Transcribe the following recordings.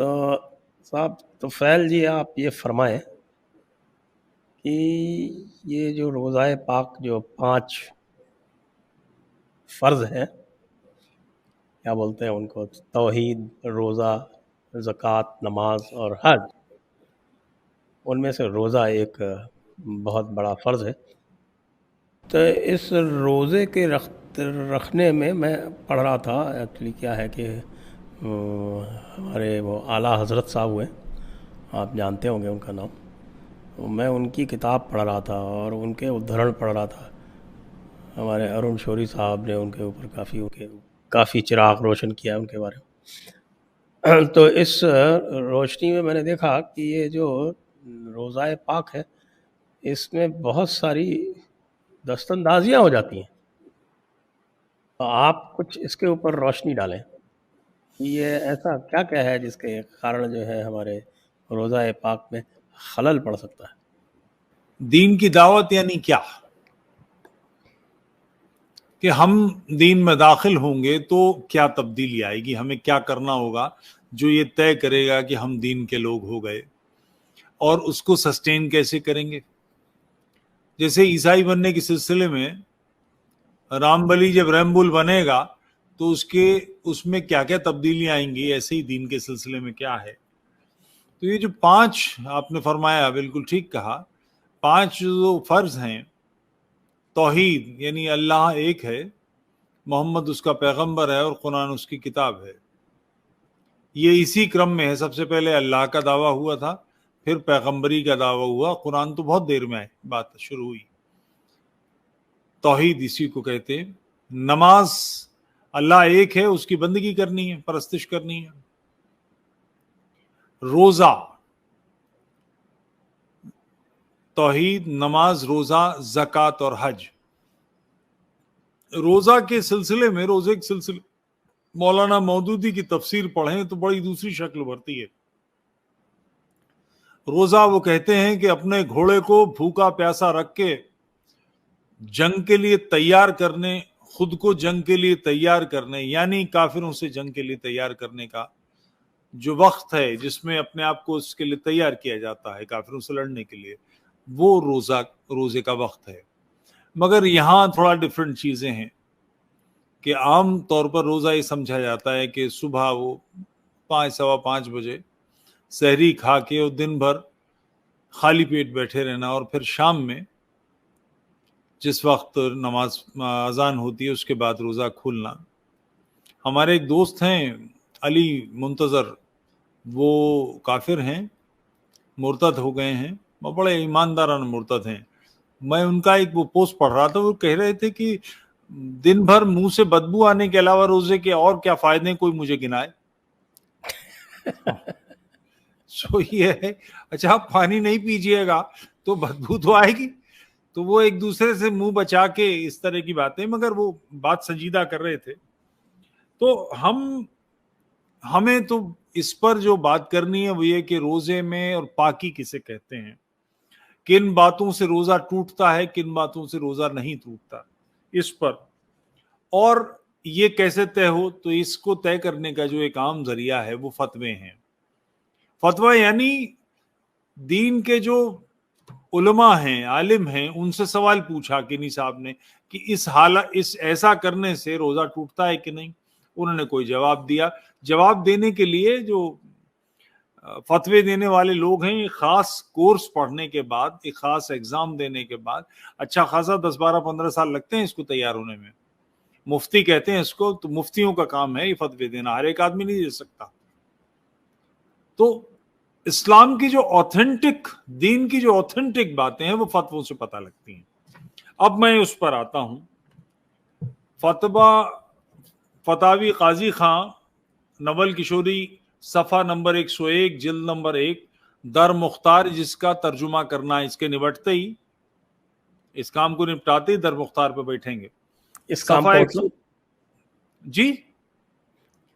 تو صاحب تو فیل جی آپ یہ فرمائیں کہ یہ جو روزہ پاک جو 5 فرض ہیں، کیا بولتے ہیں ان کو، توحید، روزہ، زکوٰۃ، نماز اور حج، ان میں سے روزہ ایک بہت بڑا فرض ہے۔ تو اس روزے کے رکھنے میں پڑھ رہا تھا، ایکچولی کیا ہے کہ ہمارے وہ اعلیٰ حضرت صاحب ہوئے، آپ جانتے ہوں گے ان کا نام، میں ان کی کتاب پڑھ رہا تھا اور ان کے ادھرن پڑھ رہا تھا۔ ہمارے ارون شوری صاحب نے ان کے اوپر کافی چراغ روشن کیا ان کے بارے میں۔ تو اس روشنی میں نے دیکھا کہ یہ جو روزہ پاک ہے، اس میں بہت ساری دستاندازیاں ہو جاتی ہیں۔ تو آپ کچھ اس کے اوپر روشنی ڈالیں، یہ ایسا کیا کیا ہے جس کے کارن جو ہے ہمارے روزہ پاک میں خلل پڑ سکتا ہے؟ دین کی دعوت یعنی کیا کہ ہم دین میں داخل ہوں گے تو کیا تبدیلی آئے گی، ہمیں کیا کرنا ہوگا جو یہ طے کرے گا کہ ہم دین کے لوگ ہو گئے، اور اس کو سسٹین کیسے کریں گے۔ جیسے عیسائی بننے کے سلسلے میں رام بلی جب ریمبل بنے گا تو اس میں کیا کیا تبدیلیاں آئیں گی، ایسے ہی دین کے سلسلے میں کیا ہے۔ تو یہ جو 5 آپ نے فرمایا، بالکل ٹھیک کہا، 5 جو فرض ہیں، توحید یعنی اللہ ایک ہے، محمد اس کا پیغمبر ہے اور قرآن اس کی کتاب ہے، یہ اسی کرم میں ہے۔ سب سے پہلے اللہ کا دعویٰ ہوا تھا، پھر پیغمبری کا دعویٰ ہوا، قرآن تو بہت دیر میں بات شروع ہوئی۔ توحید اسی کو کہتے ہیں۔ نماز، اللہ ایک ہے، اس کی بندگی کرنی ہے، پرستش کرنی ہے۔ روزہ، توحید، نماز، روزہ، زکوٰۃ اور حج۔ روزہ کے سلسلے میں، روزے کے سلسلے مولانا مودودی کی تفسیر پڑھیں تو بڑی دوسری شکل بھرتی ہے۔ روزہ وہ کہتے ہیں کہ اپنے گھوڑے کو بھوکا پیاسا رکھ کے جنگ کے لیے تیار کرنے، خود کو جنگ کے لیے تیار کرنے، یعنی کافروں سے جنگ کے لیے تیار کرنے کا جو وقت ہے جس میں اپنے آپ کو اس کے لیے تیار کیا جاتا ہے کافروں سے لڑنے کے لیے، وہ روزے کا وقت ہے۔ مگر یہاں تھوڑا ڈفرینٹ چیزیں ہیں کہ عام طور پر روزہ یہ سمجھا جاتا ہے کہ صبح وہ 5 سوا 5 بجے سحری کھا کے اور دن بھر خالی پیٹ بیٹھے رہنا، اور پھر شام میں جس وقت نماز اذان ہوتی ہے اس کے بعد روزہ کھولنا۔ ہمارے ایک دوست ہیں علی منتظر، وہ کافر ہیں، مرتد ہو گئے ہیں، وہ بڑے ایماندارانہ مرتد ہیں۔ میں ان کا ایک وہ پوسٹ پڑھ رہا تھا، وہ کہہ رہے تھے کہ دن بھر منہ سے بدبو آنے کے علاوہ روزے کے اور کیا فائدے، کوئی مجھے گنائے۔ سو یہ ہے، اچھا آپ پانی نہیں پیجیے گا تو بدبو تو آئے گی۔ تو وہ ایک دوسرے سے منہ بچا کے اس طرح کی باتیں، مگر وہ بات سنجیدہ کر رہے تھے۔ تو ہمیں تو اس پر جو بات کرنی ہے وہ یہ کہ روزے میں اور پاکی کسے کہتے ہیں، کن باتوں سے روزہ ٹوٹتا ہے، کن باتوں سے روزہ نہیں ٹوٹتا، اس پر، اور یہ کیسے طے ہو۔ تو اس کو طے کرنے کا جو ایک عام ذریعہ ہے وہ فتوے ہیں۔ فتویٰ یعنی دین کے جو علماء ہیں، عالم ہیں، ان سے سوال پوچھا کنی صاحب نے کہ اس ایسا کرنے سے روزہ ٹوٹتا ہے کہ نہیں۔ انہوں نے کوئی جواب دیا۔ جواب دینے کے لیے جو فتوے دینے والے لوگ ہیں، ایک خاص کورس پڑھنے کے بعد، ایک خاص ایگزام دینے کے بعد اچھا خاصا 10 12 15 سال لگتے ہیں اس کو تیار ہونے میں۔ مفتی کہتے ہیں اس کو، تو مفتیوں کا کام ہے یہ فتوے دینا، ہر ایک آدمی نہیں دے سکتا۔ تو اسلام کی جو اوتھینٹک، دین کی جو اوتھینٹک باتیں ہیں وہ فتووں سے پتہ لگتی ہیں۔ اب میں اس پر آتا ہوں۔ فتاوی قاضی خان، نول کشوری، صفحہ نمبر 101، جلد نمبر 1، در مختار، جس کا ترجمہ کرنا ہے، اس کے نبٹتے ہی، اس کام کو نپٹاتے ہی در مختار پہ بیٹھیں گے۔ اس کام کا مطلب؟ جی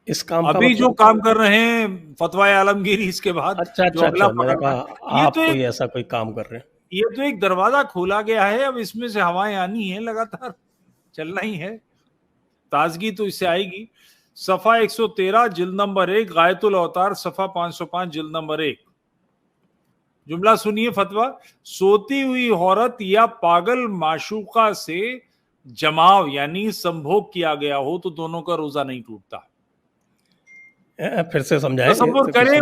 اس کام کا ابھی مطلب جو کام کر رہے ہیں فتوی عالمگیری، اس کے بعد جو اگلا میں نے پکڑنا، کہا آپ کوئی ایسا کوئی کام کر رہے ہیں۔ یہ تو ایک دروازہ کھولا گیا ہے، اب اس میں سے ہوائیں آنی ہیں، لگاتار چلنا ہی ہے، تازگی تو اس سے آئے گی۔ صفحہ 113 جلد نمبر 1، غایت الاوتار صفحہ 505 جلد نمبر 1۔ جملہ سنیے فتویٰ: سوتی ہوئی عورت یا پاگل معشوقہ سے جماو یعنی سمبھوگ کیا گیا ہو تو دونوں کا روزہ نہیں ٹوٹتا۔ پھر سے سمجھائیں، تصور کریں،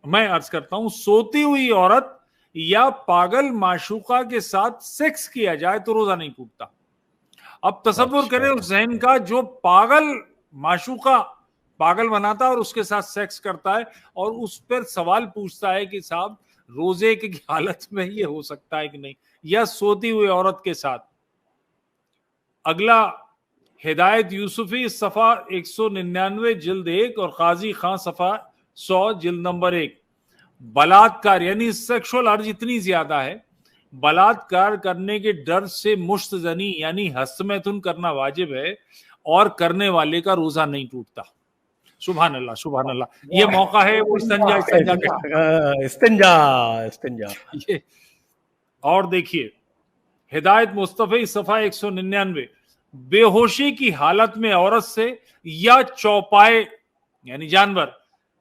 میں عرض کرتا ہوں، سوتی ہوئی عورت یا پاگل معشوقہ کے ساتھ سیکس کیا جائے تو روزہ نہیں ٹوٹتا۔ اب تصور کریں اس ذہن کا جو پاگل معشوقہ پاگل بناتا ہے اور اس کے ساتھ سیکس کرتا ہے اور اس پر سوال پوچھتا ہے کہ صاحب روزے کی حالت میں یہ ہو سکتا ہے کہ نہیں، یا سوتی ہوئی عورت کے ساتھ۔ اگلا ہدایت یوسفی صفحہ 199 جلد 1 اور قاضی خان صفحہ 100 جلد نمبر 1۔ بلاತ್ಕಾರ یعنی سیکشول ارج اتنی زیادہ ہے، بلاತ್ಕಾರ کرنے کے ڈر سے مشت زنی یعنی ہستمیتن کرنا واجب ہے اور کرنے والے کا روزہ نہیں ٹوٹتا۔ سبحان اللہ سبحان اللہ، یہ موقع ہے وہ استنجا۔ اور دیکھیے ہدایت مصطفی صفحہ 199، بے ہوشی کی حالت میں عورت سے یا چوپائے یعنی جانور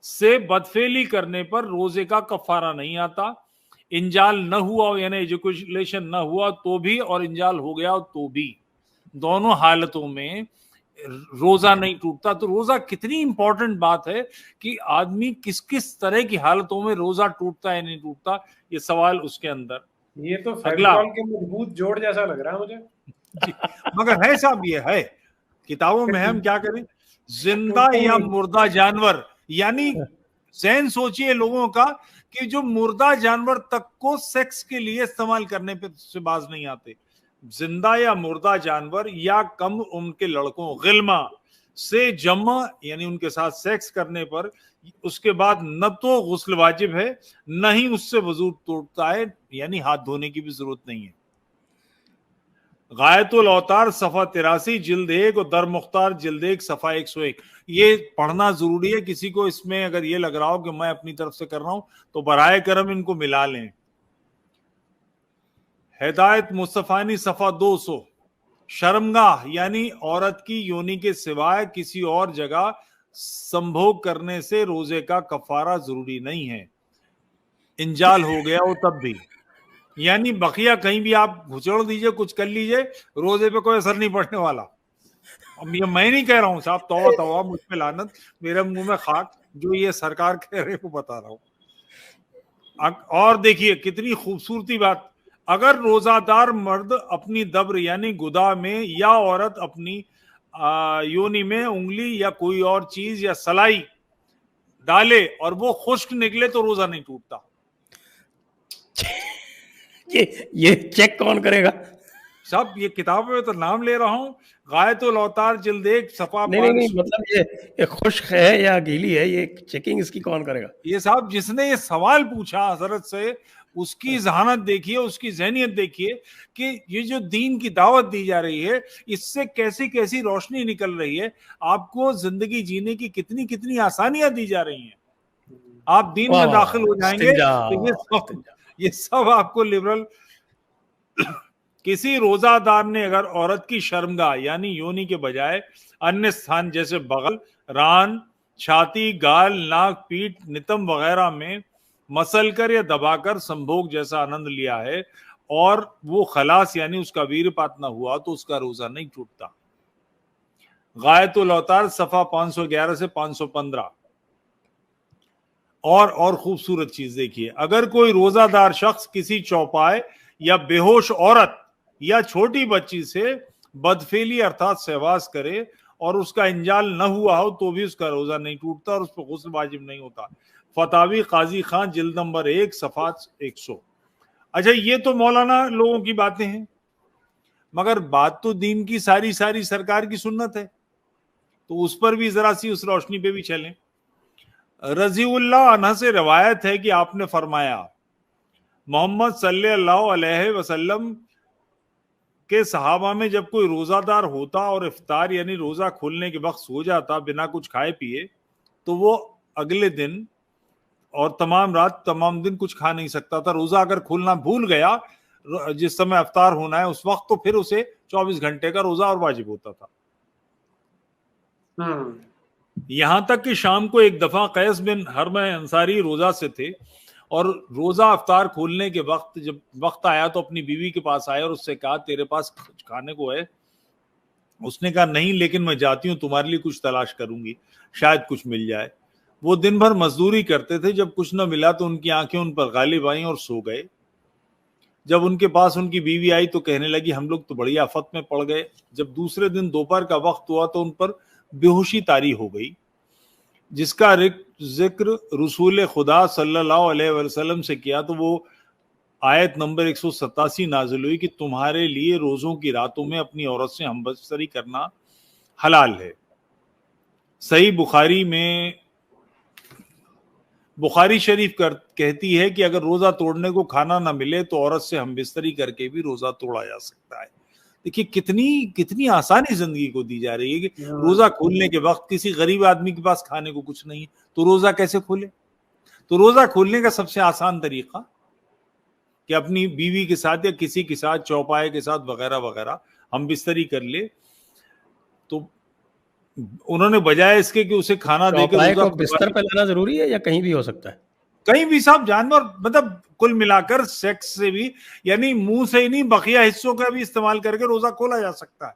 سے بدفعلی کرنے پر روزے کا کفارہ نہیں آتا۔ انجال نہ ہوا یعنی ایجوکیشن نہ ہوا تو بھی اور انجال ہو گیا تو بھی، دونوں حالتوں میں روزہ نہیں ٹوٹتا۔ تو روزہ کتنی امپورٹنٹ بات ہے کہ آدمی کس کس طرح کی حالتوں میں روزہ ٹوٹتا ہے نہیں ٹوٹتا، یہ سوال اس کے اندر۔ یہ تو فیویکول کے مضبوط جوڑ جیسا لگ رہا ہے مجھے جی، مگر ہے صاحب، یہ ہے کتابوں میں، ہم کیا کریں؟ زندہ یا مردہ جانور، یعنی ذہن سوچئے لوگوں کا کہ جو مردہ جانور تک کو سیکس کے لیے استعمال کرنے پہ سے باز نہیں آتے، زندہ یا مردہ جانور یا کم عمر کے لڑکوں غلما سے جمع یعنی ان کے ساتھ سیکس کرنے پر اس کے بعد نہ تو غسل واجب ہے نہ ہی اس سے وضو ٹوٹتا ہے، یعنی ہاتھ دھونے کی بھی ضرورت نہیں ہے۔ غایت الاوتار صفحہ 83 جلد 1 اور در مختار جلد 1 صفحہ 101، یہ پڑھنا ضروری ہے۔ کسی کو اس میں اگر یہ لگ رہا ہو کہ میں اپنی طرف سے کر رہا ہوں تو برائے کرم ان کو ملا لیں۔ ہدایت مصطفانی صفحہ 200، شرمگاہ یعنی عورت کی یونی کے سوائے کسی اور جگہ سمبھوگ کرنے سے روزے کا کفارہ ضروری نہیں ہے، انجال ہو گیا ہو تب بھی، یعنی بقیہ کہیں بھی آپ گھچڑ دیجئے کچھ کر لیجئے روزے پہ کوئی اثر نہیں پڑنے والا۔ اب یہ میں نہیں کہہ رہا ہوں صاحب، توبہ توبہ، مجھ پہ لعنت، میرے منہ میں خاک، جو یہ سرکار کہہ رہے وہ بتا رہا ہوں۔ اور دیکھیے کتنی خوبصورتی بات، اگر روزہ دار مرد اپنی دبر یعنی گدا میں یا عورت اپنی یونی میں انگلی یا کوئی اور چیز یا سلائی ڈالے اور وہ خشک نکلے تو روزہ نہیں ٹوٹتا۔ یہ چیک کون کرے گا صاحب؟ یہ کتاب میں تو نام لے رہا ہوں، غایت الاوتار جلد 1 صفحہ نہیں، مطلب یہ خشک ہے یا گیلی ہے، یہ چیکنگ اس کی کون کرے گا؟ یہ صاحب جس نے یہ سوال پوچھا حضرت سے، اس کی ذہانت دیکھیے، اس کی ذہنیت دیکھیے کہ یہ جو دین کی دعوت دی جا رہی ہے اس سے کیسی کیسی روشنی نکل رہی ہے، آپ کو زندگی جینے کی کتنی کتنی آسانیاں دی جا رہی ہیں۔ آپ دین میں داخل ہو جائیں گے تو یہ سب آپ کو لبرل۔ کسی روزہ دار نے اگر عورت کی شرمگاہ یعنی یونی کے بجائے انیہ استھان جیسے بغل، ران، چھاتی، گال، ناک، پیٹھ، نتم وغیرہ میں مسل کر یا دبا کر سمبھوگ جیسا آنند لیا ہے اور وہ خلاص یعنی اس کا ویرپات نہ ہوا تو اس کا روزہ نہیں ٹوٹتا۔ غایت الاوتار صفحہ 511 سے 515۔ اور خوبصورت چیز دیکھیے، اگر کوئی روزہ دار شخص کسی چوپائے یا بے ہوش عورت یا چھوٹی بچی سے بدفعلی ارتھات سہواس کرے اور اس کا انجال نہ ہوا ہو تو بھی اس کا روزہ نہیں ٹوٹتا اور اس پر غسل واجب نہیں ہوتا۔ فتاوی قاضی خان جلد نمبر 1 صفحہ 100۔ اچھا، یہ تو مولانا لوگوں کی باتیں ہیں، مگر بات تو دین کی ساری سرکار کی سنت ہے، تو اس پر بھی ذرا سی اس روشنی پہ بھی چلیں۔ رضی اللہ عنہ سے روایت ہے کہ آپ نے فرمایا، محمد صلی اللہ علیہ وسلم کے صحابہ میں جب کوئی روزہ دار ہوتا اور افطار یعنی روزہ کھولنے کے وقت سو جاتا بنا کچھ کھائے پیے تو وہ اگلے دن اور تمام رات تمام دن کچھ کھا نہیں سکتا تھا۔ روزہ اگر کھولنا بھول گیا جس سمے افطار ہونا ہے اس وقت تو پھر اسے 24 گھنٹے کا روزہ اور واجب ہوتا تھا۔ یہاں تک کہ شام کو ایک دفعہ قیس بن حرمہ انصاری روزہ سے تھے اور روزہ افطار کھولنے کے وقت جب وقت آیا تو اپنی بیوی کے پاس آیا اور اس سے کہا تیرے پاس کچھ کھانے کو ہے؟ اس نے کہا نہیں، لیکن میں جاتی ہوں، تمہارے لیے کچھ تلاش کروں گی، شاید کچھ مل جائے۔ وہ دن بھر مزدوری کرتے تھے، جب کچھ نہ ملا تو ان کی آنکھیں ان پر غالب آئیں اور سو گئے۔ جب ان کے پاس ان کی بیوی آئی تو کہنے لگی ہم لوگ تو بڑی آفت میں پڑ گئے۔ جب دوسرے دن دوپہر کا وقت ہوا تو ان پر بے ہوشی طاری ہو گئی، جس کا ذکر رسول خدا صلی اللہ علیہ وسلم سے کیا تو وہ آیت نمبر 187 نازل ہوئی کہ تمہارے لیے روزوں کی راتوں میں اپنی عورت سے ہم بستری کرنا حلال ہے۔ صحیح بخاری میں بخاری شریف کہتی ہے کہ اگر روزہ توڑنے کو کھانا نہ ملے تو عورت سے ہم بستری کر کے بھی روزہ توڑا جا سکتا ہے۔ دیکھیے کتنی آسانی زندگی کو دی جا رہی ہے کہ روزہ کھولنے کے وقت کسی غریب آدمی کے پاس کھانے کو کچھ نہیں ہے تو روزہ کیسے کھولے؟ تو روزہ کھولنے کا سب سے آسان طریقہ کہ اپنی بیوی کے ساتھ یا کسی کے ساتھ چوپائے کے ساتھ وغیرہ وغیرہ ہم بستری کر لے۔ تو انہوں نے بجائے اس کے کہ اسے کھانا دے کے روزہ بستر پہ لانا ضروری ہے یا کہیں بھی ہو سکتا ہے؟ کہیں بھی صاحب، جانور مطلب کل ملا کر سیکس سے بھی، یعنی منہ سے ہی نہیں بقیہ حصوں کا بھی استعمال کر کے روزہ کھولا جا سکتا ہے۔